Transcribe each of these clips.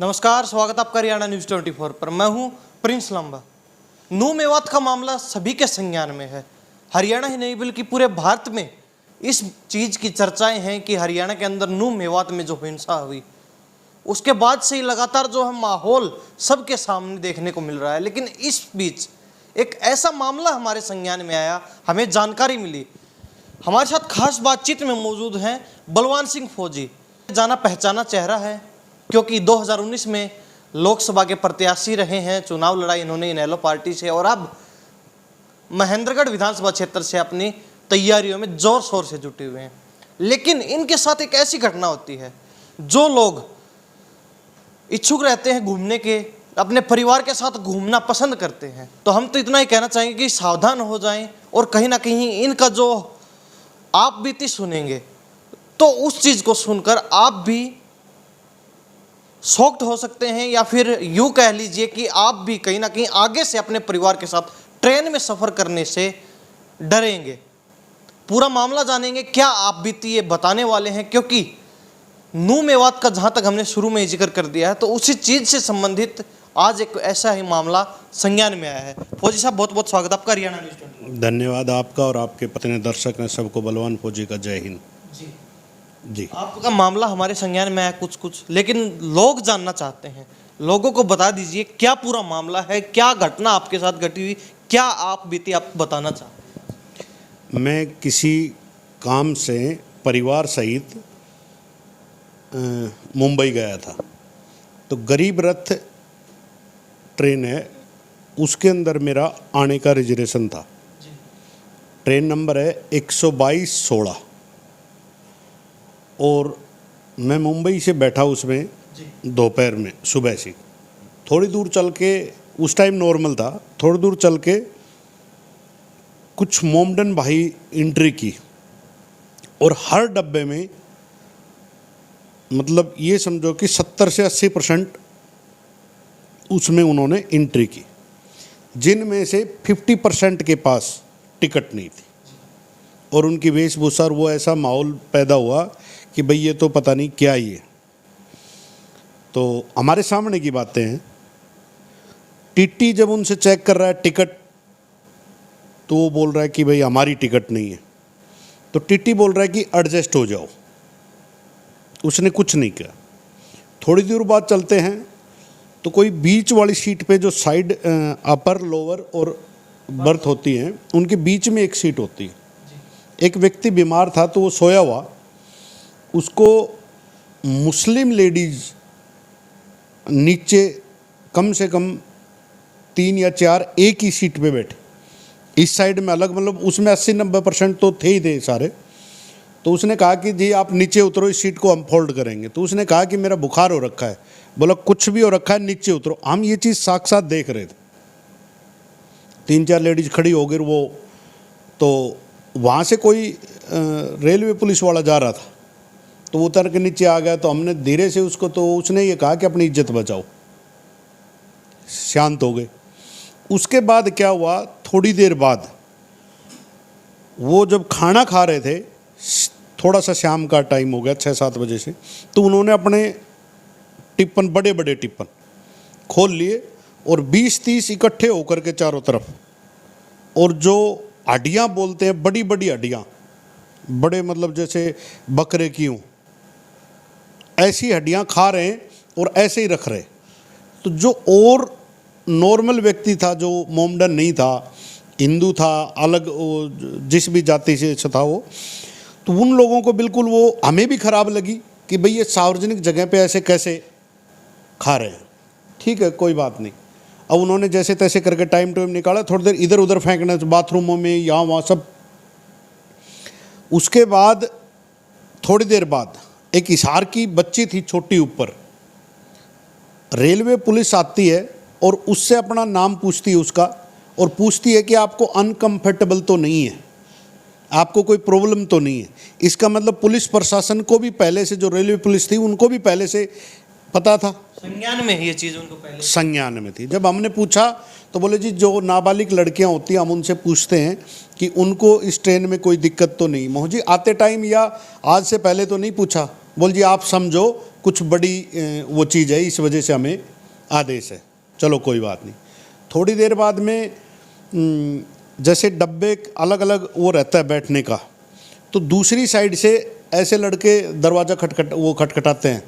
नमस्कार, स्वागत आपका हरियाणा न्यूज़ 24 पर। मैं हूं प्रिंस लंबा। नू मेवात का मामला सभी के संज्ञान में है। हरियाणा ही नहीं बल्कि पूरे भारत में इस चीज़ की चर्चाएं हैं कि हरियाणा के अंदर नू मेवात में जो हिंसा हुई उसके बाद से ही लगातार जो है माहौल सबके सामने देखने को मिल रहा है। लेकिन इस बीच एक ऐसा मामला हमारे संज्ञान में आया, हमें जानकारी मिली। हमारे साथ खास बातचीत में मौजूद हैं बलवान सिंह फौजी। जाना पहचाना चेहरा है क्योंकि 2019 में लोकसभा के प्रत्याशी रहे हैं, चुनाव लड़ाई इन्होंने इनेलो पार्टी से और अब महेंद्रगढ़ विधानसभा क्षेत्र से अपनी तैयारियों में जोर शोर से जुटे हुए हैं। लेकिन इनके साथ एक ऐसी घटना होती है, जो लोग इच्छुक रहते हैं घूमने के, अपने परिवार के साथ घूमना पसंद करते हैं, तो हम तो इतना ही कहना चाहेंगे कि सावधान हो जाएं और कहीं ना कहीं इनका जो आप बीती सुनेंगे तो उस चीज़ को सुनकर आप भी शॉक्ड हो सकते हैं, या फिर यूं कह लीजिए कि आप भी कहीं ना कहीं आगे से अपने परिवार के साथ ट्रेन में सफ़र करने से डरेंगे। पूरा मामला जानेंगे, क्या आप बीती ये बताने वाले हैं, क्योंकि नू मेवात का जहां तक हमने शुरू में ही जिक्र कर दिया है तो उसी चीज़ से संबंधित आज एक ऐसा ही मामला संज्ञान में आया है। फौजी साहब, बहुत बहुत स्वागत आपका हरियाणा न्यूज़ 24। धन्यवाद आपका और आपके पत्नी दर्शक ने सबको बलवान फौजी का जय हिंद जी। आपका मामला हमारे संज्ञान में है कुछ, लेकिन लोग जानना चाहते हैं। लोगों को बता दीजिए क्या पूरा मामला है, क्या घटना आपके साथ घटी हुई, क्या आप बीती आप बताना चाहते हैं। मैं किसी काम से परिवार सहित मुंबई गया था, तो गरीब रथ ट्रेन है, उसके अंदर मेरा आने का रिजर्वेशन था। ट्रेन नंबर है 122-16 और मैं मुंबई से बैठा उसमें दोपहर में, सुबह से थोड़ी दूर चल के, उस टाइम नॉर्मल था, थोड़ी दूर चल के कुछ मोमडन भाई एंट्री की और हर डब्बे में मतलब ये समझो कि 70 से 80% उसमें उन्होंने एंट्री की, जिनमें से 50% के पास टिकट नहीं थी। और उनकी वेशभूषा, वो ऐसा माहौल पैदा हुआ कि भाई ये तो पता नहीं क्या ही है। तो हमारे सामने की बातें हैं। टीटी जब उनसे चेक कर रहा है टिकट, तो वो बोल रहा है कि भाई हमारी टिकट नहीं है। तो टीटी बोल रहा है कि एडजस्ट हो जाओ। उसने कुछ नहीं किया। थोड़ी देर बाद चलते हैं तो कोई बीच वाली सीट पे, जो साइड अपर लोअर और बर्थ होती हैं, उनके बीच में एक सीट होती है। एक व्यक्ति बीमार था तो वो सोया हुआ, उसको मुस्लिम लेडीज़ नीचे कम से कम 3 या 4 एक ही सीट पे बैठे, इस साइड में अलग, मतलब उसमें 80-90% तो थे ही थे सारे। तो उसने कहा कि जी आप नीचे उतरो, इस सीट को हम फोल्ड करेंगे। तो उसने कहा कि मेरा बुखार हो रखा है। बोला कुछ भी हो रखा है, नीचे उतरो। हम ये चीज़ साक्षात देख रहे थे। 3-4 लेडीज़ खड़ी हो गई। वो तो वहाँ से कोई रेलवे पुलिस वाला जा रहा था, तो वो उतर के नीचे आ गया। तो हमने धीरे से उसको, तो उसने ये कहा कि अपनी इज्जत बचाओ। शांत हो गए। उसके बाद क्या हुआ, थोड़ी देर बाद वो जब खाना खा रहे थे, थोड़ा सा शाम का टाइम हो गया, 6-7 बजे से, तो उन्होंने अपने टिप्पन, बड़े बड़े टिप्पन खोल लिए और 20-30 इकट्ठे होकर के चारों तरफ, और जो हड्डियाँ बोलते हैं, बड़ी बड़ी हड्डियाँ, बड़े मतलब जैसे बकरे की हूँ, ऐसी हड्डियाँ खा रहे हैं और ऐसे ही रख रहे। तो जो और नॉर्मल व्यक्ति था, जो मोमडन नहीं था, हिंदू था, अलग जिस भी जाति से था वो, तो उन लोगों को बिल्कुल वो, हमें भी ख़राब लगी कि भाई ये सार्वजनिक जगह पे ऐसे कैसे खा रहे हैं। ठीक है, कोई बात नहीं। अब उन्होंने जैसे तैसे करके टाइम निकाला, थोड़ी देर इधर उधर फेंकना, बाथरूमों में, यहाँ वहाँ सब। उसके बाद थोड़ी देर बाद एक हिसार की बच्ची थी छोटी ऊपर, रेलवे पुलिस आती है और उससे अपना नाम पूछती है उसका, और पूछती है कि आपको अनकंफर्टेबल तो नहीं है, आपको कोई प्रॉब्लम तो नहीं है। इसका मतलब पुलिस प्रशासन को भी पहले से, जो रेलवे पुलिस थी उनको भी पहले से पता था, संज्ञान में ये चीज़ उनको पहले संज्ञान में थी। जब हमने पूछा तो बोले जी जो नाबालिग लड़कियां होती हैं, हम उनसे पूछते हैं कि उनको इस ट्रेन में कोई दिक्कत तो नहीं। मोहन जी आते टाइम या आज से पहले तो नहीं पूछा? बोल जी आप समझो कुछ बड़ी वो चीज़ है, इस वजह से हमें आदेश है। चलो कोई बात नहीं। थोड़ी देर बाद में जैसे डब्बे अलग अलग वो रहता है बैठने का, तो दूसरी साइड से ऐसे लड़के दरवाज़ा खटखटाते हैं,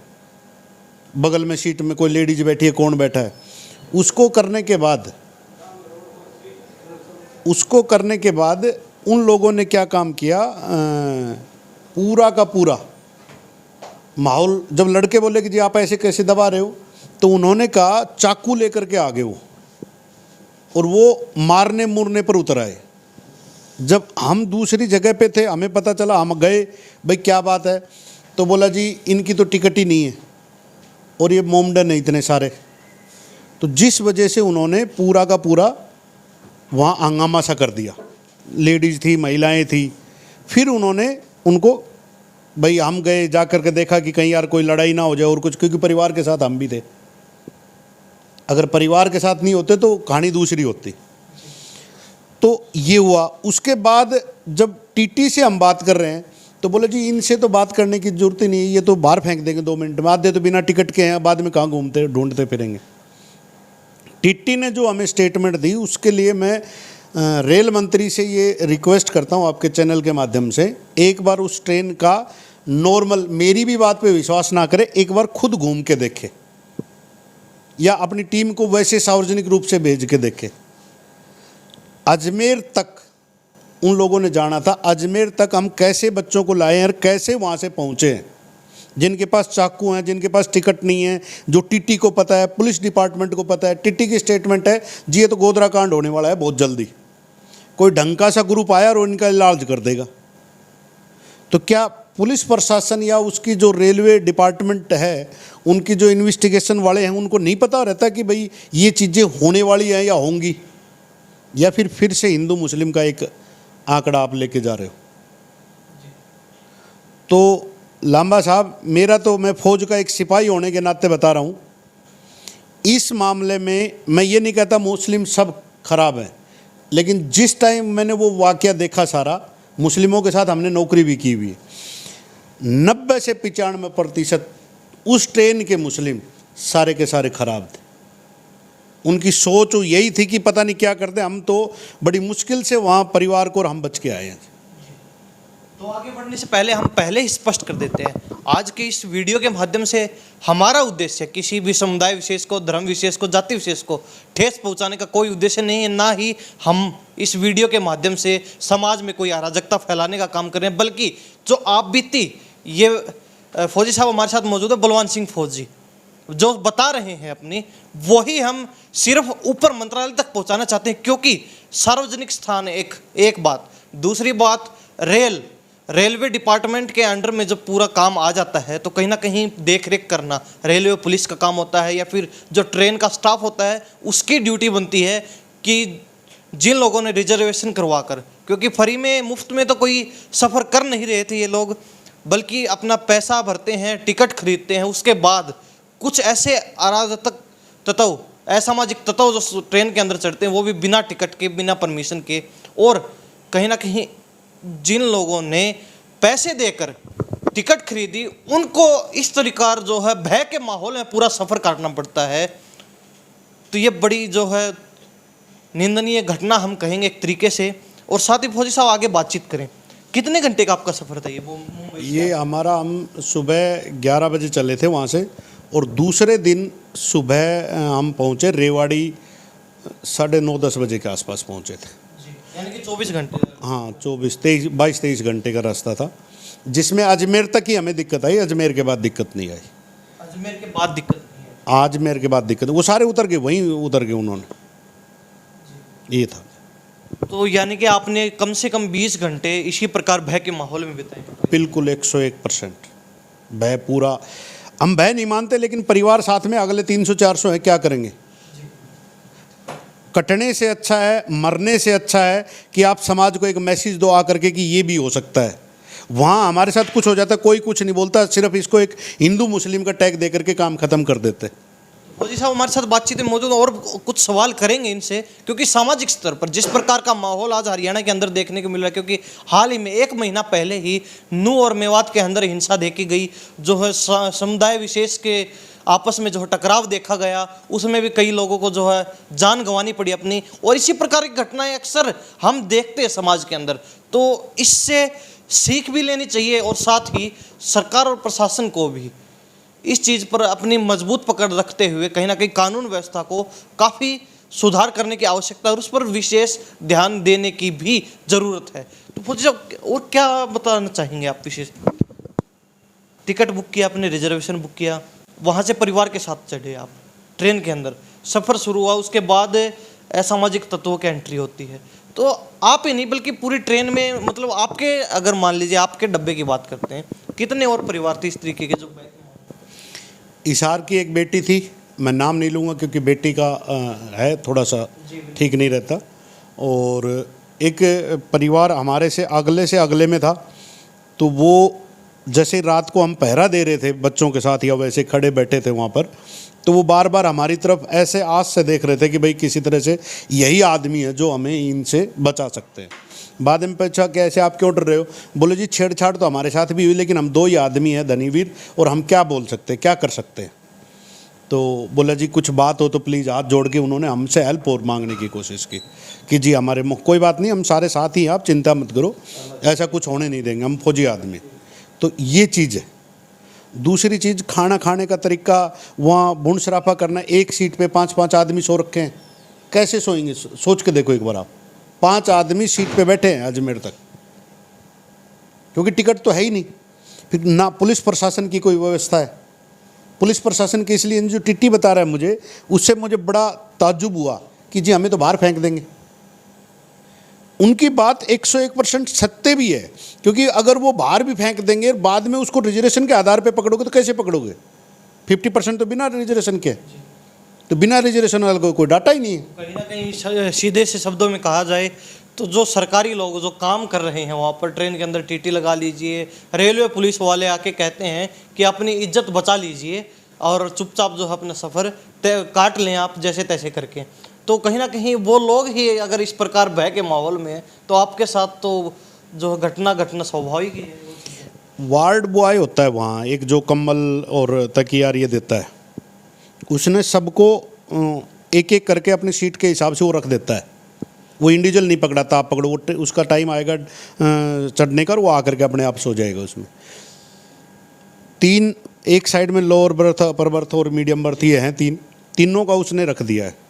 बगल में सीट में कोई लेडीज बैठी है, कौन बैठा है। उसको करने के बाद उन लोगों ने क्या काम किया, पूरा का पूरा माहौल, जब लड़के बोले कि जी आप ऐसे कैसे दबा रहे हो, तो उन्होंने कहा चाकू लेकर के आगे वो, और वो मारने मुरने पर उतर आए। जब हम दूसरी जगह पे थे, हमें पता चला, हम गए, भाई क्या बात है, तो बोला जी इनकी तो टिकट ही नहीं है और ये मोमडन है इतने सारे। तो जिस वजह से उन्होंने पूरा का पूरा वहाँ हंगामा सा कर दिया, लेडीज़ थी, महिलाएं थी। फिर उन्होंने उनको, भाई हम गए, जा कर के देखा कि कहीं यार कोई लड़ाई ना हो जाए और कुछ, क्योंकि परिवार के साथ हम भी थे। अगर परिवार के साथ नहीं होते तो कहानी दूसरी होती। तो ये हुआ। उसके बाद जब टीटी से हम बात कर रहे हैं तो बोले जी इनसे तो बात करने की जरूरत ही नहीं है, ये तो बाहर फेंक देंगे 2 मिनट में, आधे तो बिना टिकट के हैं, बाद में कहाँ घूमते ढूंढते फिरेंगे। टीटी ने जो हमें स्टेटमेंट दी, उसके लिए मैं रेल मंत्री से ये रिक्वेस्ट करता हूँ आपके चैनल के माध्यम से, एक बार उस ट्रेन का नॉर्मल, मेरी भी बात पे विश्वास ना करे, एक बार खुद घूम के देखे या अपनी टीम को वैसे सार्वजनिक रूप से भेज के देखे। अजमेर तक उन लोगों ने जाना था, अजमेर तक हम कैसे बच्चों को लाए हैं और कैसे वहाँ से पहुँचे हैं, जिनके पास चाकू हैं, जिनके पास टिकट नहीं है, जो टीटी को पता है, पुलिस डिपार्टमेंट को पता है। टीटी की स्टेटमेंट है जी ये तो गोधरा कांड होने वाला है बहुत जल्दी, कोई ढंग का सा ग्रुप आया और इनका इलाज कर देगा। तो क्या पुलिस प्रशासन या उसकी जो रेलवे डिपार्टमेंट है, उनकी जो इन्वेस्टिगेशन वाले हैं, उनको नहीं पता रहता कि भाई ये चीज़ें होने वाली हैं या होंगी, या फिर से हिंदू मुस्लिम का एक आंकड़ा आप लेके जा रहे हो। तो लांबा साहब, मेरा तो, मैं फौज का एक सिपाही होने के नाते बता रहा हूँ, इस मामले में मैं ये नहीं कहता मुस्लिम सब खराब हैं, लेकिन जिस टाइम मैंने वो वाकया देखा सारा, मुस्लिमों के साथ हमने नौकरी भी की हुई है, 90 से 95% उस ट्रेन के मुस्लिम सारे के सारे खराब थे। उनकी सोच यही थी कि पता नहीं क्या करते, हम तो बड़ी मुश्किल से वहाँ परिवार को और हम बच के आए हैं। तो आगे बढ़ने से पहले हम पहले ही स्पष्ट कर देते हैं, आज के इस वीडियो के माध्यम से हमारा उद्देश्य किसी भी समुदाय विशेष को, धर्म विशेष को, जाति विशेष को ठेस पहुंचाने का कोई उद्देश्य नहीं है, ना ही हम इस वीडियो के माध्यम से समाज में कोई अराजकता फैलाने का काम कर रहे हैं। बल्कि जो आप बीती, ये फौजी साहब हमारे साथ मौजूद है, बलवान सिंह फौजी, जो बता रहे हैं अपनी, वही हम सिर्फ ऊपर मंत्रालय तक पहुंचाना चाहते हैं। क्योंकि सार्वजनिक स्थान एक बात, दूसरी बात रेलवे डिपार्टमेंट के अंडर में जब पूरा काम आ जाता है तो कहीं ना कहीं देख रेख करना रेलवे पुलिस का काम होता है, या फिर जो ट्रेन का स्टाफ होता है उसकी ड्यूटी बनती है कि जिन लोगों ने रिजर्वेशन करवा कर, क्योंकि फ्री में, मुफ्त में तो कोई सफ़र कर नहीं रहे थे ये लोग, बल्कि अपना पैसा भरते हैं, टिकट खरीदते हैं, उसके बाद कुछ ऐसे अराजक तत्व, असामाजिक तत्व जो ट्रेन के अंदर चढ़ते हैं, वो भी बिना टिकट के, बिना परमिशन के, और कहीं ना कहीं जिन लोगों ने पैसे देकर टिकट खरीदी, उनको इस तरीका जो है भय के माहौल में पूरा सफ़र काटना पड़ता है। तो ये बड़ी जो है निंदनीय घटना हम कहेंगे एक तरीके से। और साथ ही फौजी साहब आगे बातचीत करें, कितने घंटे का आपका सफ़र था ये मुंबई? ये हमारा, हम सुबह 11 बजे चले थे वहाँ से, और दूसरे दिन सुबह हम पहुँचे रेवाड़ी 9:30-10 बजे के आसपास पहुँचे थे। यानी कि 24 घंटे। हाँ, 22-23 घंटे का रास्ता था, जिसमें अजमेर तक ही हमें दिक्कत आई, अजमेर के बाद दिक्कत नहीं आई। अजमेर के बाद दिक्कत नहीं है? अजमेर के बाद दिक्कत, वो सारे उतर गए, वहीं उतर गए उन्होंने, ये था। तो यानी कि आपने कम से कम 20 घंटे इसी प्रकार भय के माहौल में बिताए? बिल्कुल 101% भय। पूरा हम भय नहीं मानते, लेकिन परिवार साथ में, अगले 300-400 है, क्या करेंगे? कटने से अच्छा है, मरने से अच्छा है कि आप समाज को एक मैसेज दो आकर के कि ये भी हो सकता है। वहाँ हमारे साथ कुछ हो जाता है, कोई कुछ नहीं बोलता, सिर्फ इसको एक हिंदू मुस्लिम का टैग दे करके काम ख़त्म कर देते। फौजी साहब हमारे साथ बातचीत में मौजूद हैं और कुछ सवाल करेंगे इनसे, क्योंकि सामाजिक स्तर पर जिस प्रकार का माहौल आज हरियाणा के अंदर देखने को मिल रहा है, क्योंकि हाल ही में 1 महीना पहले ही नूंह और मेवात के अंदर हिंसा देखी गई, जो है समुदाय विशेष के आपस में जो है टकराव देखा गया, उसमें भी कई लोगों को जो है जान गंवानी पड़ी अपनी, और इसी प्रकार की घटनाएं अक्सर हम देखते हैं समाज के अंदर। तो इससे सीख भी लेनी चाहिए और साथ ही सरकार और प्रशासन को भी इस चीज़ पर अपनी मजबूत पकड़ रखते हुए कहीं ना कहीं कानून व्यवस्था को काफ़ी सुधार करने की आवश्यकता है और उस पर विशेष ध्यान देने की भी ज़रूरत है। तो फौजी साहब और क्या बताना चाहेंगे आप विशेष? टिकट बुक किया आपने, रिजर्वेशन बुक किया, वहाँ से परिवार के साथ चढ़े आप ट्रेन के अंदर, सफ़र शुरू हुआ, उसके बाद असामाजिक तत्वों की एंट्री होती है, तो आप ही नहीं बल्कि पूरी ट्रेन में, मतलब आपके, अगर मान लीजिए आपके डब्बे की बात करते हैं, कितने और परिवार थे इस तरीके के जो? इशार की एक बेटी थी, मैं नाम नहीं लूँगा क्योंकि बेटी का है थोड़ा सा ठीक नहीं रहता, और एक परिवार हमारे से अगले में था, तो वो जैसे रात को हम पहरा दे रहे थे बच्चों के साथ या वैसे खड़े बैठे थे वहाँ पर, तो वो बार बार हमारी तरफ ऐसे आस से देख रहे थे कि भाई किसी तरह से यही आदमी है जो हमें इनसे बचा सकते हैं। बाद में पूछा कैसे आप क्यों डर रहे हो? बोले जी छेड़छाड़ तो हमारे साथ भी हुई, लेकिन हम 2 ही आदमी हैं धनीवीर, और हम क्या बोल सकते हैं, क्या कर सकते हैं? तो बोला जी कुछ बात हो तो प्लीज़, हाथ जोड़ के उन्होंने हमसे हेल्प और मांगने की कोशिश की कि जी हमारे कोई बात नहीं, हम सारे साथ ही हैं, आप चिंता मत करो, ऐसा कुछ होने नहीं देंगे, हम फौजी आदमी। तो ये चीज़ है। दूसरी चीज़, खाना खाने का तरीका, वहाँ भून शराफा करना, एक सीट पे 5-5 आदमी सो रखे हैं, कैसे सोएंगे? सोच के देखो एक बार आप, 5 आदमी सीट पे बैठे हैं अजमेर तक, क्योंकि टिकट तो है ही नहीं। फिर ना पुलिस प्रशासन की कोई व्यवस्था है, पुलिस प्रशासन के, इसलिए जो टिट्टी बता रहा है मुझे, उससे मुझे बड़ा ताज्जुब हुआ कि जी हमें तो बाहर फेंक देंगे। उनकी बात 101% सत्य भी है, क्योंकि अगर वो बाहर भी फेंक देंगे, बाद में उसको रिजर्वेशन के आधार पे पकड़ोगे तो कैसे पकड़ोगे? 50% तो बिना रिजर्वेशन के, तो बिना रिजर्वेशन वाला कोई डाटा ही नहीं है। कहीं ना कहीं सीधे से शब्दों में कहा जाए तो जो सरकारी लोग जो काम कर रहे हैं वहाँ पर, ट्रेन के अंदर टीटी लगा लीजिए, रेलवे पुलिस वाले आके कहते हैं कि अपनी इज्जत बचा लीजिए और चुपचाप जो है अपना सफ़र काट लें आप जैसे तैसे करके, तो कहीं ना कहीं वो लोग ही अगर इस प्रकार भय के माहौल में, तो आपके साथ तो जो घटना स्वाभाविक ही है। वार्ड बॉय होता है वहाँ एक, जो कंबल और तकिया ये देता है, उसने सबको एक एक करके अपनी सीट के हिसाब से वो रख देता है, वो इंडिविजुअल नहीं पकड़ाता, आप पकड़ो, उसका टाइम आएगा चढ़ने का, वो आकर के अपने आप सो जाएगा उसमें। 3 एक साइड में लोअर बर्थ, अपर बर्थ और मीडियम बर्थ, ये हैं 3, तीनों का उसने रख दिया है।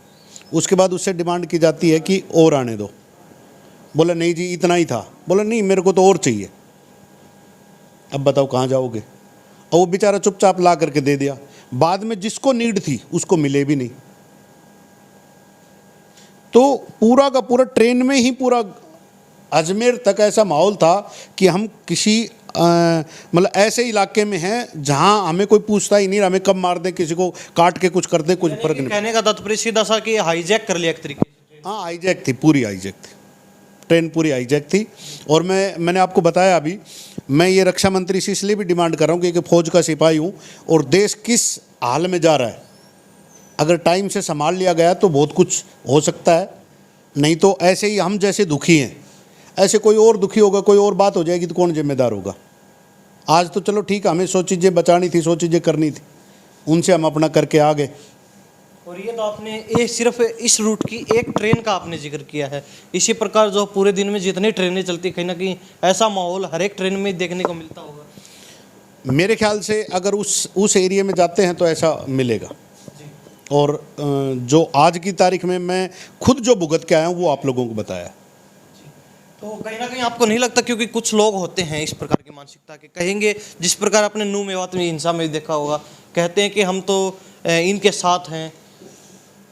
उसके बाद उससे डिमांड की जाती है कि और आने दो, बोला नहीं जी इतना ही था, बोला नहीं मेरे को तो और चाहिए। अब बताओ कहाँ जाओगे? और वो बेचारा चुपचाप ला करके दे दिया, बाद में जिसको नीड थी उसको मिले भी नहीं। तो पूरा का पूरा ट्रेन में ही पूरा अजमेर तक ऐसा माहौल था कि हम किसी मतलब ऐसे इलाके में हैं जहां हमें कोई पूछता ही नहीं, हमें कब मार दें, किसी को काट के कुछ कर दें, कुछ फर्क नहीं। कहने का तात्पर्य सीधा सा कि हाईजैक कर लिया एक तरीके से। हाँ हाईजैक थी, पूरी हाईजैक थी, ट्रेन पूरी हाईजैक थी। और मैंने आपको बताया अभी, मैं ये रक्षा मंत्री से इसलिए भी डिमांड कर रहा हूँ क्योंकि फौज का सिपाही हूँ और देश किस हाल में जा रहा है, अगर टाइम से संभाल लिया गया तो बहुत कुछ हो सकता है, नहीं तो ऐसे ही हम जैसे दुखी हैं ऐसे कोई और दुखी होगा, कोई और बात हो जाएगी तो कौन जिम्मेदार होगा। आज तो चलो ठीक है, हमें 100 चीज़ें बचानी थी, 100 चीज़ें करनी थी, उनसे हम अपना करके आ गए। और ये तो आपने ये सिर्फ इस रूट की एक ट्रेन का आपने जिक्र किया है, इसी प्रकार जो पूरे दिन में जितनी ट्रेनें चलती कहीं ना कहीं ऐसा माहौल हर एक ट्रेन में देखने को मिलता होगा। मेरे ख्याल से अगर उस एरिया में जाते हैं तो ऐसा मिलेगा। और जो आज की तारीख में मैं खुद जो भुगत के आया हूँ वो आप लोगों को बताया। तो कहीं ना कहीं आपको नहीं लगता, क्योंकि कुछ लोग होते हैं इस प्रकार की मानसिकता के, कहेंगे जिस प्रकार आपने नूंह मेवात में हिंसा में देखा होगा, कहते हैं कि हम तो इनके साथ हैं,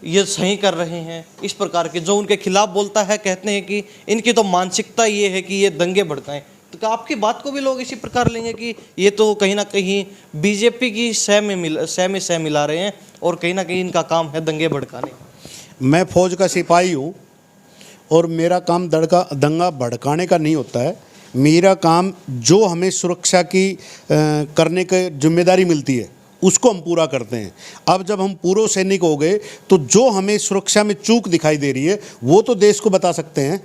ये सही कर रहे हैं, इस प्रकार के जो उनके खिलाफ बोलता है कहते हैं कि इनकी तो मानसिकता ये है कि ये दंगे भड़काएं। तो क्या आपकी बात को भी लोग इसी प्रकार लेंगे कि ये तो कहीं ना कहीं बीजेपी की सह में सह मिला रहे हैं और कहीं ना कहीं इनका काम है दंगे भड़काने? मैं फौज का सिपाही हूँ और मेरा काम दंगा भड़काने का नहीं होता है। मेरा काम जो हमें सुरक्षा की करने की जिम्मेदारी मिलती है उसको हम पूरा करते हैं। अब जब हम पूर्व सैनिक हो गए तो जो हमें सुरक्षा में चूक दिखाई दे रही है वो तो देश को बता सकते हैं।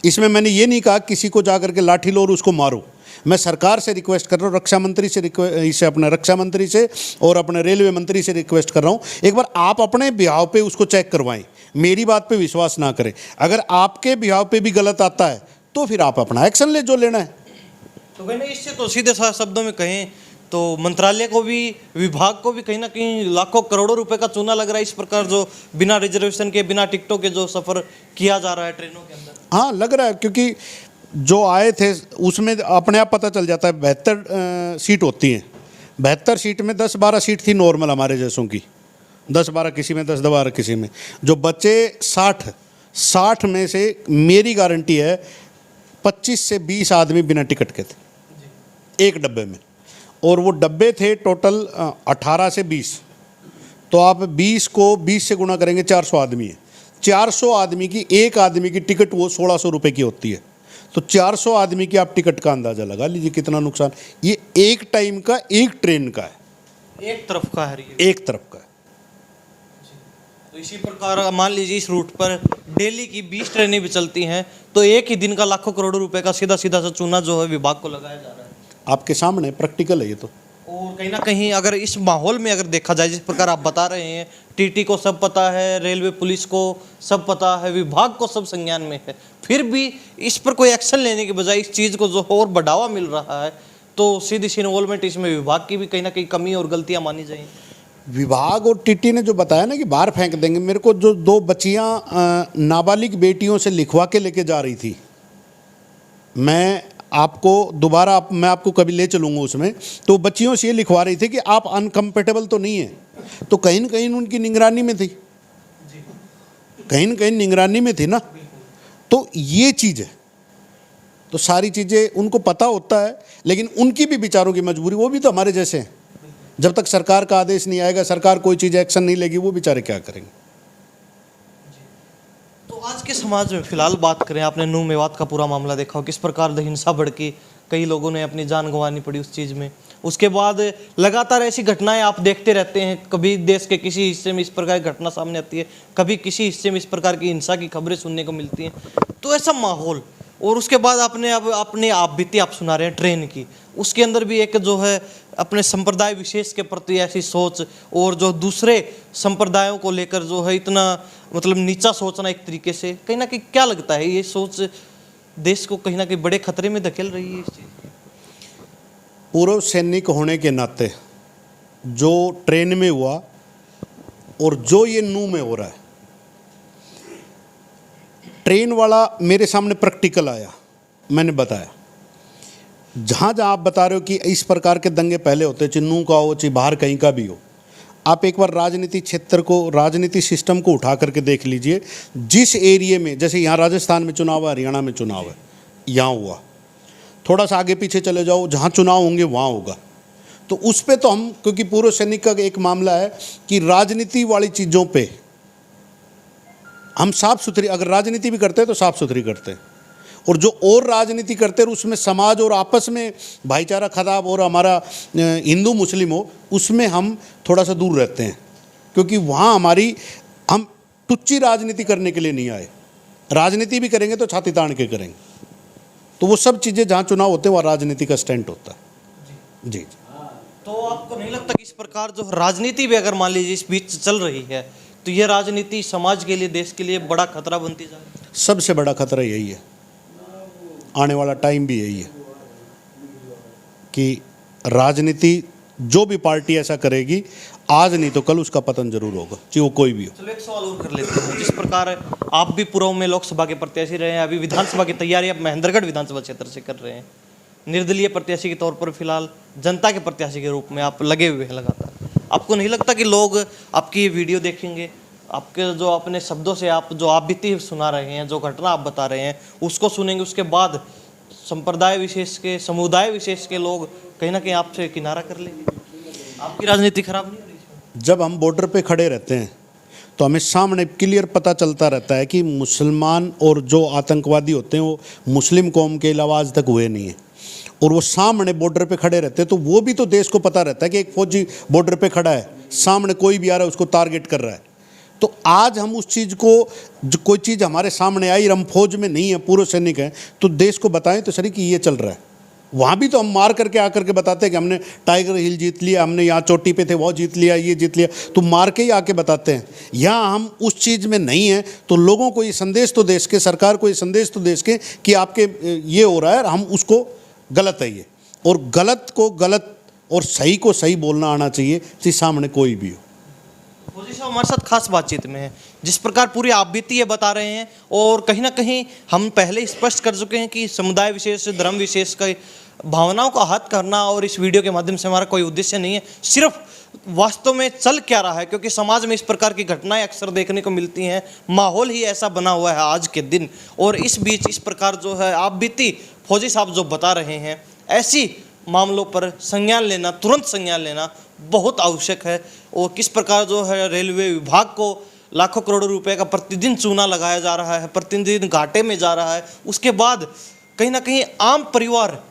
इसमें मैंने ये नहीं कहा किसी को जाकर के लाठी लो और उसको मारो। मैं सरकार से रिक्वेस्ट कर रहा हूँ, रक्षा मंत्री से इसे अपने रक्षा मंत्री से और अपने रेलवे मंत्री से रिक्वेस्ट कर रहा हूँ, एक बार आप अपने बिहाव पे उसको चेक करवाएं। मेरी बात पे विश्वास ना करें। अगर आपके बिहाव पे भी गलत आता है तो फिर आप अपना एक्शन ले जो लेना है। तो मैंने इससे तो सीधे शब्दों में कहें तो मंत्रालय को भी, विभाग को भी कहीं ना कहीं लाखों करोड़ों रुपए का चूना लग रहा है इस प्रकार जो बिना रिजर्वेशन के, बिना टिकटों के जो सफर किया जा रहा है ट्रेनों के अंदर। हाँ लग रहा है, क्योंकि जो आए थे उसमें अपने आप पता चल जाता है। 72 सीट होती हैं, 72 सीट में 10-12 सीट थी नॉर्मल हमारे जैसों की, 10-12 किसी में, 10-12 किसी में। जो बच्चे 60 में से मेरी गारंटी है 25 से 20 आदमी बिना टिकट के थे एक डब्बे में, और वो डब्बे थे टोटल 18 से 20। तो आप 20 को 20 से गुणा करेंगे, 400 आदमी है। 400 आदमी की, एक आदमी की टिकट वो 1600 रुपये की होती है। तो 400 आदमी की आप टिकट का अंदाज़ा लगा लीजिए कितना नुकसान। ये एक टाइम का, एक ट्रेन का है, एक तरफ का है ये। एक तरफ का है। तो इसी प्रकार मान लीजिए इस रूट पर डेली की 20 ट्रेनें भी चलती हैं तो एक ही दिन का लाखों करोड़ों रुपए का सीधा सीधा सा चूना जो है विभाग को लगाया जा रहा है। आपके सामने प्रैक्टिकल है ये तो। और कहीं ना कहीं अगर इस माहौल में अगर देखा जाए जिस प्रकार आप बता रहे हैं, टीटी को सब पता है, रेलवे पुलिस को सब पता है, विभाग को सब संज्ञान में है, फिर भी इस पर कोई एक्शन लेने के बजाय इस चीज़ को जो और बढ़ावा मिल रहा है, तो सीधी सी इन्वॉल्वमेंट इसमें विभाग की भी कहीं ना कहीं कमी और गलतियां मानी जाएंगी। विभाग और टीटी ने जो बताया ना कि बाहर फेंक देंगे, मेरे को जो 2 बच्चियां नाबालिग बेटियों से लिखवा के लेके जा रही थी, मैं आपको कभी ले चलूँगा उसमें, तो बच्चियों से ये लिखवा रही थी कि आप अनकम्फर्टेबल तो नहीं है। तो कहीं न कहीं उनकी निगरानी में थी, कहीं न कहीं निगरानी में थी ना। तो ये चीज़ है, तो सारी चीज़ें उनको पता होता है, लेकिन उनकी भी बेचारों की मजबूरी, वो भी तो हमारे जैसे हैं। जब तक सरकार का आदेश नहीं आएगा, सरकार कोई चीज़ एक्शन नहीं लेगी, वो बेचारे क्या करेंगे। तो आज के समाज में फिलहाल बात करें, आपने नूह मेवात का पूरा मामला देखा हो, किस प्रकार हिंसा भड़की, कई लोगों ने अपनी जान गंवानी पड़ी उस चीज़ में। उसके बाद लगातार ऐसी घटनाएं आप देखते रहते हैं, कभी देश के किसी हिस्से में इस प्रकार की घटना सामने आती है, कभी किसी हिस्से में इस प्रकार की हिंसा की खबरें सुनने को मिलती हैं। तो ऐसा माहौल, और उसके बाद अपने आप बीती आप सुना रहे हैं ट्रेन की, उसके अंदर भी एक जो है अपने संप्रदाय विशेष के प्रति ऐसी सोच, और जो दूसरे संप्रदायों को लेकर जो है इतना मतलब नीचा सोचना, एक तरीके से कहीं ना कहीं क्या लगता है ये सोच देश को कहीं ना कहीं बड़े खतरे में धकेल रही है इस चीज़। पूर्व सैनिक होने के नाते जो ट्रेन में हुआ और जो ये नूह में हो रहा है, ट्रेन वाला मेरे सामने प्रैक्टिकल आया, मैंने बताया। जहाँ जहाँ आप बता रहे हो कि इस प्रकार के दंगे पहले होते, चाहे नूह का हो, चाहे बाहर कहीं का भी हो, आप एक बार राजनीति क्षेत्र को, राजनीति सिस्टम को उठा करके देख लीजिए। जिस एरिया में, जैसे यहाँ राजस्थान में चुनाव है, हरियाणा में चुनाव है, यहाँ हुआ, थोड़ा सा आगे पीछे चले जाओ, जहाँ चुनाव होंगे वहाँ होगा। तो उस पर तो हम, क्योंकि पूर्व सैनिक का एक मामला है कि राजनीति वाली चीज़ों पे हम साफ सुथरी, अगर राजनीति भी करते हैं तो साफ सुथरी करते हैं, और जो और राजनीति करते हैं उसमें समाज और आपस में भाईचारा खराब, और हमारा हिंदू मुस्लिम हो, उसमें हम थोड़ा सा दूर रहते हैं, क्योंकि वहाँ हम टुच्ची राजनीति करने के लिए नहीं आए। राजनीति भी करेंगे तो छाती तान के करेंगे। तो वो सब चीज़ें जहाँ चुनाव होते हैं वहाँ राजनीति का स्टैंड होता है। जी। तो आपको नहीं लगता कि इस प्रकार जो राजनीति भी अगर मान लीजिए इस बीच चल रही है, तो ये राजनीति समाज के लिए, देश के लिए बड़ा खतरा बनती जा रही है? सबसे बड़ा खतरा यही है, आने वाला टाइम भी यही है कि राजनीति, जो भी पार्टी ऐसा करेगी, आज नहीं तो कल उसका पतन जरूर होगा, चाहे वो कोई भी हो। चलो एक सवाल और कर लेते हैं। जिस प्रकार आप भी पूर्व में लोकसभा के प्रत्याशी रहे हैं, अभी विधानसभा की तैयारी आप महेंद्रगढ़ विधानसभा क्षेत्र से कर रहे हैं, निर्दलीय प्रत्याशी के तौर पर फिलहाल जनता के प्रत्याशी के रूप में आप लगे हुए हैं लगातार। आपको नहीं लगता कि लोग आपकी ये वीडियो देखेंगे, आपके जो अपने शब्दों से आप जो आप बीती सुना रहे हैं, जो घटना आप बता रहे हैं, उसको सुनेंगे, उसके बाद संप्रदाय विशेष के, समुदाय विशेष के लोग कहीं ना कहीं आपसे किनारा कर लेंगे? आपकी राजनीति खराब नहीं हो रही? जब हम बॉर्डर पे खड़े रहते हैं तो हमें सामने क्लियर पता चलता रहता है कि मुसलमान और जो आतंकवादी होते हैं वो मुस्लिम कौम के अलावा आज तक हुए नहीं हैं। और वो सामने बॉर्डर पे खड़े रहते हैं, तो वो भी तो देश को पता रहता है कि एक फौजी बॉर्डर पे खड़ा है, सामने कोई भी आ रहा है उसको टारगेट कर रहा है। तो आज हम उस चीज़ को, जो कोई चीज़ हमारे सामने आई और हम फौज में नहीं है, पूर्व सैनिक हैं, तो देश को बताएं तो सही कि ये चल रहा है। वहाँ भी तो हम मार करके आकर के बताते हैं कि हमने टाइगर हिल जीत लिया, हमने यहाँ चोटी पे थे वो जीत लिया, ये जीत लिया, तो मार के ही आके बताते हैं। यहाँ हम उस चीज़ में नहीं हैं, तो लोगों को ये संदेश तो देश के, सरकार को ये संदेश तो देश के कि आपके ये हो रहा है और हम उसको गलत है ये, और गलत को गलत और सही को सही बोलना आना चाहिए, चाहे सामने कोई भी हो। फौजी साहब हमारे साथ खास बातचीत में है, जिस प्रकार पूरी आप बीती ये बता रहे हैं, और कहीं ना कहीं हम पहले स्पष्ट कर चुके हैं कि समुदाय विशेष, धर्म विशेष का भावनाओं का आहत करना और इस वीडियो के माध्यम से हमारा कोई उद्देश्य नहीं है, सिर्फ वास्तव में चल क्या रहा है, क्योंकि समाज में इस प्रकार की घटनाएं अक्सर देखने को मिलती हैं, माहौल ही ऐसा बना हुआ है आज के दिन। और इस बीच इस प्रकार जो है आप बीती फौजी साहब जो बता रहे हैं, ऐसी मामलों पर संज्ञान लेना, तुरंत संज्ञान लेना बहुत आवश्यक है। और किस प्रकार जो है रेलवे विभाग को लाखों करोड़ों रुपए का प्रतिदिन चूना लगाया जा रहा है, प्रतिदिन घाटे में जा रहा है। उसके बाद कहीं ना कहीं आम परिवार,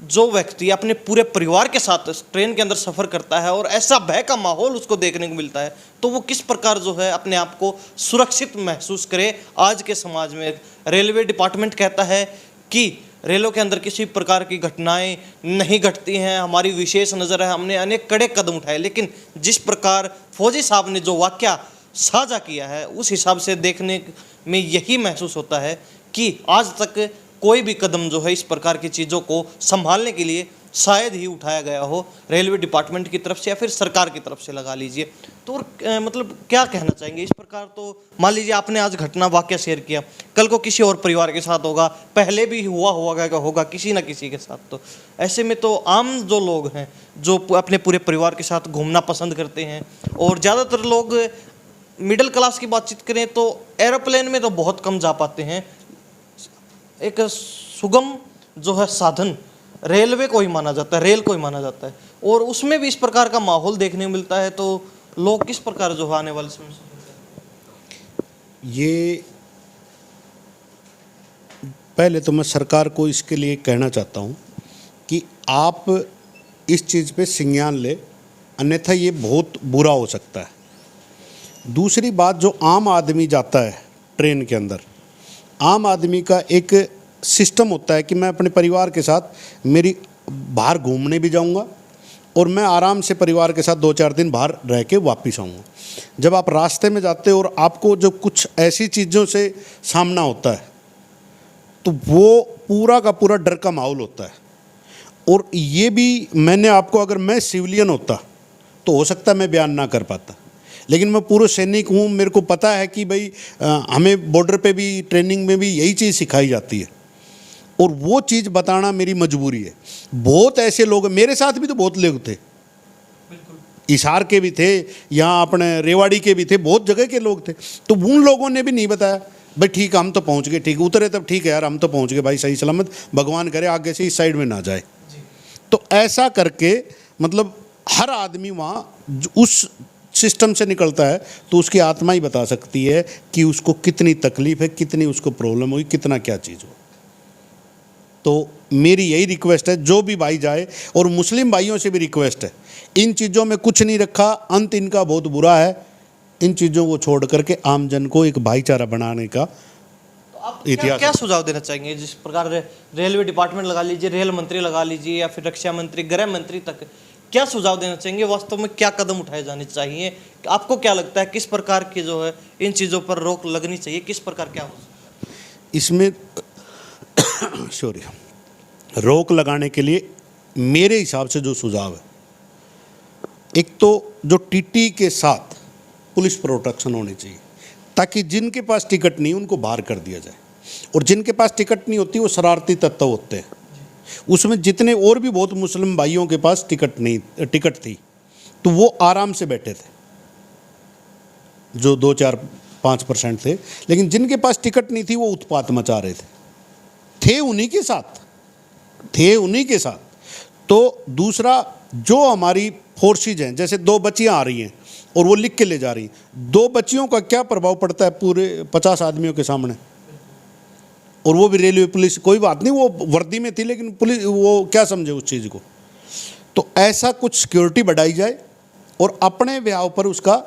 जो व्यक्ति अपने पूरे परिवार के साथ ट्रेन के अंदर सफ़र करता है और ऐसा भय का माहौल उसको देखने को मिलता है, तो वो किस प्रकार जो है अपने आप को सुरक्षित महसूस करे आज के समाज में। रेलवे डिपार्टमेंट कहता है कि रेलों के अंदर किसी प्रकार की घटनाएं नहीं घटती हैं, हमारी विशेष नज़र है, हमने अनेक कड़े कदम उठाए, लेकिन जिस प्रकार फौजी साहब ने जो वाकया साझा किया है, उस हिसाब से देखने में यही महसूस होता है कि आज तक कोई भी कदम जो है इस प्रकार की चीज़ों को संभालने के लिए शायद ही उठाया गया हो रेलवे डिपार्टमेंट की तरफ से या फिर सरकार की तरफ से, लगा लीजिए। तो मतलब क्या कहना चाहेंगे इस प्रकार? तो मान लीजिए आपने आज घटना वाकया शेयर किया, कल को किसी और परिवार के साथ होगा, पहले भी होगा किसी ना किसी के साथ। तो ऐसे में तो आम जो लोग हैं, जो अपने पूरे परिवार के साथ घूमना पसंद करते हैं, और ज़्यादातर लोग मिडिल क्लास की बातचीत करें तो एरोप्लेन में तो बहुत कम जा पाते हैं। एक सुगम जो है साधन रेलवे को ही माना जाता है, रेल को ही माना जाता है, और उसमें भी इस प्रकार का माहौल देखने को मिलता है, तो लोग किस प्रकार जो है आने वाले समय में। ये पहले तो मैं सरकार को इसके लिए कहना चाहता हूँ कि आप इस चीज़ पे संज्ञान ले, अन्यथा ये बहुत बुरा हो सकता है। दूसरी बात, जो आम आदमी जाता है ट्रेन के अंदर, आम आदमी का एक सिस्टम होता है कि मैं अपने परिवार के साथ मेरी बाहर घूमने भी जाऊंगा और मैं आराम से परिवार के साथ 2-4 दिन बाहर रह के वापस आऊँगा। जब आप रास्ते में जाते हो और आपको जो कुछ ऐसी चीज़ों से सामना होता है, तो वो पूरा का पूरा डर का माहौल होता है। और ये भी मैंने आपको, अगर मैं सिविलियन होता तो हो सकता है मैं बयान ना कर पाता, लेकिन मैं पूर्व सैनिक हूँ, मेरे को पता है कि भाई हमें बॉर्डर पे भी ट्रेनिंग में भी यही चीज़ सिखाई जाती है, और वो चीज़ बताना मेरी मजबूरी है। बहुत ऐसे लोग, मेरे साथ भी तो बहुत लोग थे, हिसार के भी थे, यहाँ अपने रेवाड़ी के भी थे, बहुत जगह के लोग थे, तो उन लोगों ने भी नहीं बताया भाई ठीक है हम तो पहुँच गए, ठीक उतरे तब ठीक है यार हम तो पहुँच गए भाई सही सलामत, भगवान करे आगे से इस साइड में ना जाए। तो ऐसा करके मतलब हर आदमी वहाँ उस सिस्टम से निकलता है, तो उसकी आत्मा ही बता सकती है कि उसको कितनी तकलीफ है, कितनी उसको प्रॉब्लम हुई, कितना क्या चीज़ हो। तो मेरी यही रिक्वेस्ट है, जो भी भाई जाए, और मुस्लिम भाइयों से भी रिक्वेस्ट है, इन चीज़ों में कुछ नहीं रखा, अंत इनका बहुत बुरा है। इन चीज़ों को छोड़ करके आम जन को एक भाईचारा बनाने का आप क्या सुझाव देना चाहेंगे? जिस प्रकार रेलवे डिपार्टमेंट लगा लीजिए, रेल मंत्री लगा लीजिए, या फिर रक्षा मंत्री, गृह मंत्री तक, क्या सुझाव देना चाहेंगे? वास्तव में क्या कदम उठाए जाने चाहिए? आपको क्या लगता है किस प्रकार की जो है इन चीज़ों पर रोक लगनी चाहिए? किस प्रकार क्या हो सकता है इसमें? सॉरी, रोक लगाने के लिए मेरे हिसाब से जो सुझाव है, एक तो जो टीटी के साथ पुलिस प्रोटेक्शन होनी चाहिए, ताकि जिनके पास टिकट नहीं उनको बाहर कर दिया जाए, और जिनके पास टिकट नहीं होती वो शरारती तत्व होते हैं। उसमें जितने और भी बहुत मुस्लिम भाइयों के पास टिकट थी, तो वो आराम से बैठे थे, जो 2-4-5% थे, लेकिन जिनके पास टिकट नहीं थी वो उत्पात मचा रहे थे उन्हीं के साथ। तो दूसरा, जो हमारी फोर्सेज हैं, जैसे 2 बच्चियां आ रही हैं और वो लिख के ले जा रही हैं, 2 बच्चियों का क्या प्रभाव पड़ता है पूरे 50 आदमियों के सामने? और वो भी रेलवे पुलिस, कोई बात नहीं, वो वर्दी में थी लेकिन पुलिस वो क्या समझे उस चीज़ को। तो ऐसा कुछ सिक्योरिटी बढ़ाई जाए और अपने ब्याह पर उसका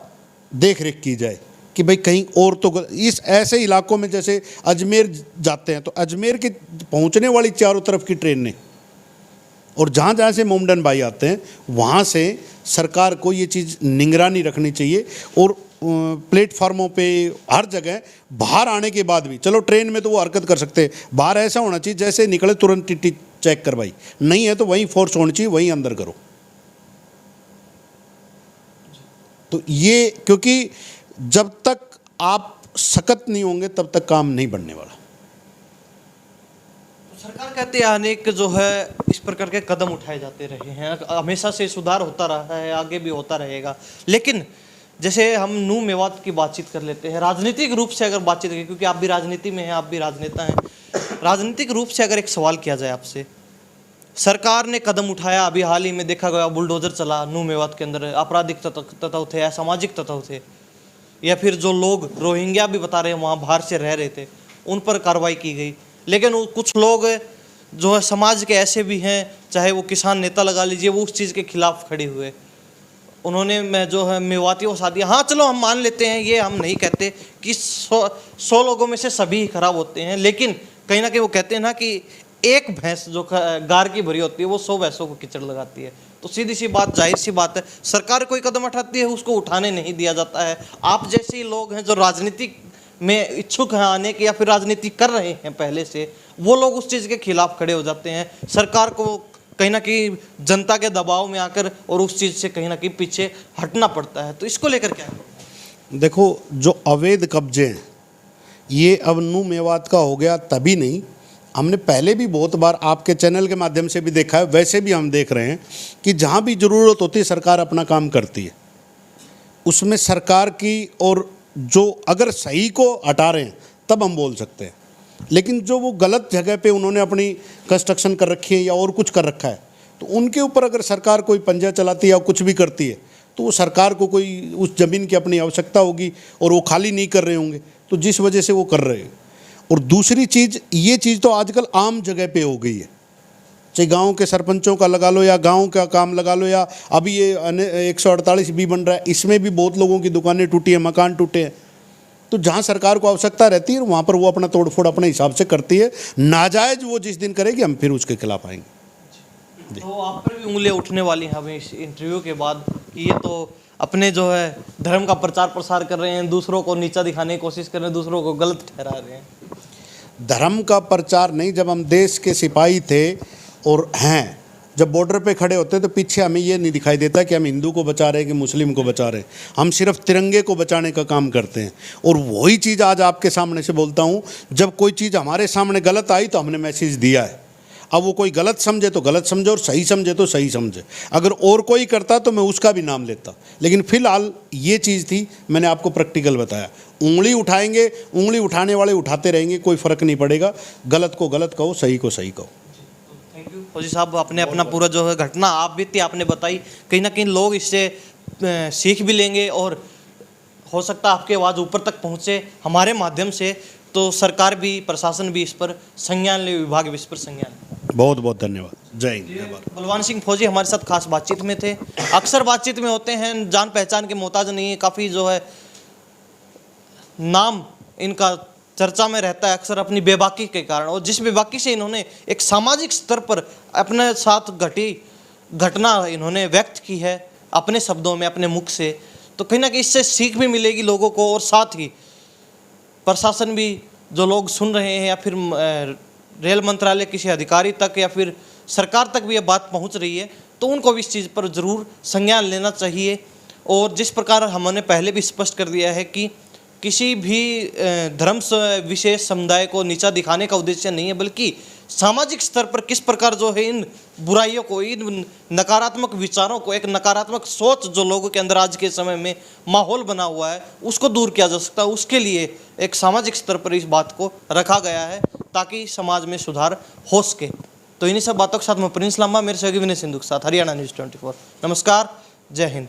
देख रेख की जाए कि भाई कहीं और तो इस ऐसे इलाकों में जैसे अजमेर जाते हैं तो अजमेर के पहुंचने वाली चारों तरफ की ट्रेनें और जहाँ जहाँ से मोमडन भाई आते हैं वहाँ से सरकार को ये चीज़ निगरानी रखनी चाहिए। और प्लेटफार्मों पे हर जगह बाहर आने के बाद भी, चलो ट्रेन में तो वो हरकत कर सकते हैं, बाहर ऐसा होना चाहिए जैसे निकले तुरंत टीटी चेक करवाई, नहीं है तो वहीं फोर्स होनी चाहिए, वहीं अंदर करो। तो ये, क्योंकि जब तक आप सख्त नहीं होंगे तब तक काम नहीं बढ़ने वाला। सरकार कहती है अनेक जो है इस प्रकार के कदम उठाए जाते रहे हैं, हमेशा से सुधार होता रहा है, आगे भी होता रहेगा। लेकिन जैसे हम नू मेवात की बातचीत कर लेते हैं, राजनीतिक रूप से अगर बातचीत करें, क्योंकि आप भी राजनीति में हैं, आप भी राजनेता हैं, राजनीतिक रूप से अगर एक सवाल किया जाए आपसे, सरकार ने कदम उठाया, अभी हाल ही में देखा गया बुलडोजर चला नू मेवात के अंदर, आपराधिक तत्व थे, असामाजिक तत्व थे, या फिर जो लोग रोहिंग्या भी बता रहे हैं वहाँ बाहर से रह रहे थे, उन पर कार्रवाई की गई। लेकिन कुछ लोग जो है समाज के ऐसे भी हैं, चाहे वो किसान नेता लगा लीजिए, वो उस चीज़ के खिलाफ खड़े हुए, उन्होंने मैं जो है मेवातियों को साथ दिया। हाँ चलो हम मान लेते हैं, ये हम नहीं कहते कि 100 लोगों में से सभी ही खराब होते हैं, लेकिन कहीं ना कहीं वो कहते हैं ना कि एक भैंस जो गार की भरी होती है वो 100 भैंसों को कीचड़ लगाती है। तो सीधी सी बात, जाहिर सी बात है, सरकार कोई कदम उठाती है उसको उठाने नहीं दिया जाता है। आप जैसे ही लोग हैं जो राजनीति में इच्छुक हैं आने के, या फिर राजनीति कर रहे हैं पहले से, वो लोग उस चीज़ के खिलाफ खड़े हो जाते हैं। सरकार को कहीं ना कहीं जनता के दबाव में आकर और उस चीज़ से कहीं ना कहीं पीछे हटना पड़ता है। तो इसको लेकर क्या है? देखो, जो अवैध कब्जे हैं ये अब नू मेवात का हो गया तभी नहीं, हमने पहले भी बहुत बार आपके चैनल के माध्यम से भी देखा है, वैसे भी हम देख रहे हैं कि जहाँ भी ज़रूरत होती है सरकार अपना काम करती है। उसमें सरकार की, और जो अगर सही को हटा रहे हैं तब हम बोल सकते हैं, लेकिन जो वो गलत जगह पे उन्होंने अपनी कंस्ट्रक्शन कर रखी है या और कुछ कर रखा है, तो उनके ऊपर अगर सरकार कोई पंजा चलाती है या कुछ भी करती है तो वो सरकार को कोई उस ज़मीन की अपनी आवश्यकता होगी और वो खाली नहीं कर रहे होंगे, तो जिस वजह से वो कर रहे हैं। और दूसरी चीज़, ये चीज़ तो आजकल आम जगह पे हो गई है, चाहे गांव के सरपंचों का लगा लो या गांव का काम लगा लो, या अभी ये 148 भी बन रहा है, इसमें भी बहुत लोगों की दुकानें टूटी हैं, मकान टूटे हैं। तो जहां सरकार को आवश्यकता रहती है वहां पर वो अपना तोड़फोड़ अपने हिसाब से करती है। नाजायज वो जिस दिन करेगी हम फिर उसके खिलाफ आएंगे। तो आप पर भी उंगलियां उठने वाली हैं हमें इस इंटरव्यू के बाद कि ये तो अपने जो है धर्म का प्रचार प्रसार कर रहे हैं, दूसरों को नीचा दिखाने की कोशिश कर रहे हैं, दूसरों को गलत ठहरा रहे हैं। धर्म का प्रचार नहीं, जब हम देश के सिपाही थे और हैं, जब बॉर्डर पे खड़े होते तो पीछे हमें ये नहीं दिखाई देता कि हम हिंदू को बचा रहे हैं कि मुस्लिम को बचा रहे हैं, हम सिर्फ तिरंगे को बचाने का काम करते हैं। और वही चीज़ आज आपके सामने से बोलता हूँ, जब कोई चीज़ हमारे सामने गलत आई तो हमने मैसेज दिया है। अब वो कोई गलत समझे तो गलत समझे और सही समझे तो सही समझे, अगर और कोई करता तो मैं उसका भी नाम लेता, लेकिन फिलहाल ये चीज़ थी, मैंने आपको प्रैक्टिकल बताया। उंगली उठाएंगे, उंगली उठाने वाले उठाते रहेंगे, कोई फ़र्क नहीं पड़ेगा, गलत को गलत कहो, सही को सही कहो। थैंक यू फौजी साहब, आपने अपना पूरा जो है घटना आप बीती आपने बताई, कहीं ना कहीं लोग इससे सीख भी लेंगे और हो सकता है आपकी आवाज़ ऊपर तक पहुँचे हमारे माध्यम से, तो सरकार भी, प्रशासन भी इस पर संज्ञान ले, विभाग भी इस पर संज्ञान ले। बहुत बहुत धन्यवाद। जय हिंद। बलवान सिंह फौजी हमारे साथ खास बातचीत में थे। अक्सर बातचीत में होते हैं, जान पहचान के मोहताज नहीं है, काफ़ी जो है नाम इनका चर्चा में रहता है अक्सर अपनी बेबाकी के कारण, और जिस बेबाकी से इन्होंने एक सामाजिक स्तर पर अपने साथ घटी घटना इन्होंने व्यक्त की है अपने शब्दों में, अपने मुख से, तो कहीं ना कहीं इससे सीख भी मिलेगी लोगों को, और साथ ही प्रशासन भी, जो लोग सुन रहे हैं, या फिर रेल मंत्रालय किसी अधिकारी तक या फिर सरकार तक भी ये बात पहुंच रही है, तो उनको भी इस चीज़ पर ज़रूर संज्ञान लेना चाहिए। और जिस प्रकार हमने पहले भी स्पष्ट कर दिया है कि किसी भी धर्म विशेष समुदाय को नीचा दिखाने का उद्देश्य नहीं है, बल्कि सामाजिक स्तर पर किस प्रकार जो है इन बुराइयों को, इन नकारात्मक विचारों को, एक नकारात्मक सोच जो लोगों के अंदर आज के समय में माहौल बना हुआ है, उसको दूर किया जा सकता है। उसके लिए एक सामाजिक स्तर पर इस बात को रखा गया है ताकि समाज में सुधार हो सके। तो इन्हीं सब बातों के साथ मैं प्रिंस लांबा, मेरे सहयोगी विनय सिंधु के साथ, हरियाणा न्यूज़ 24। नमस्कार, जय हिंद।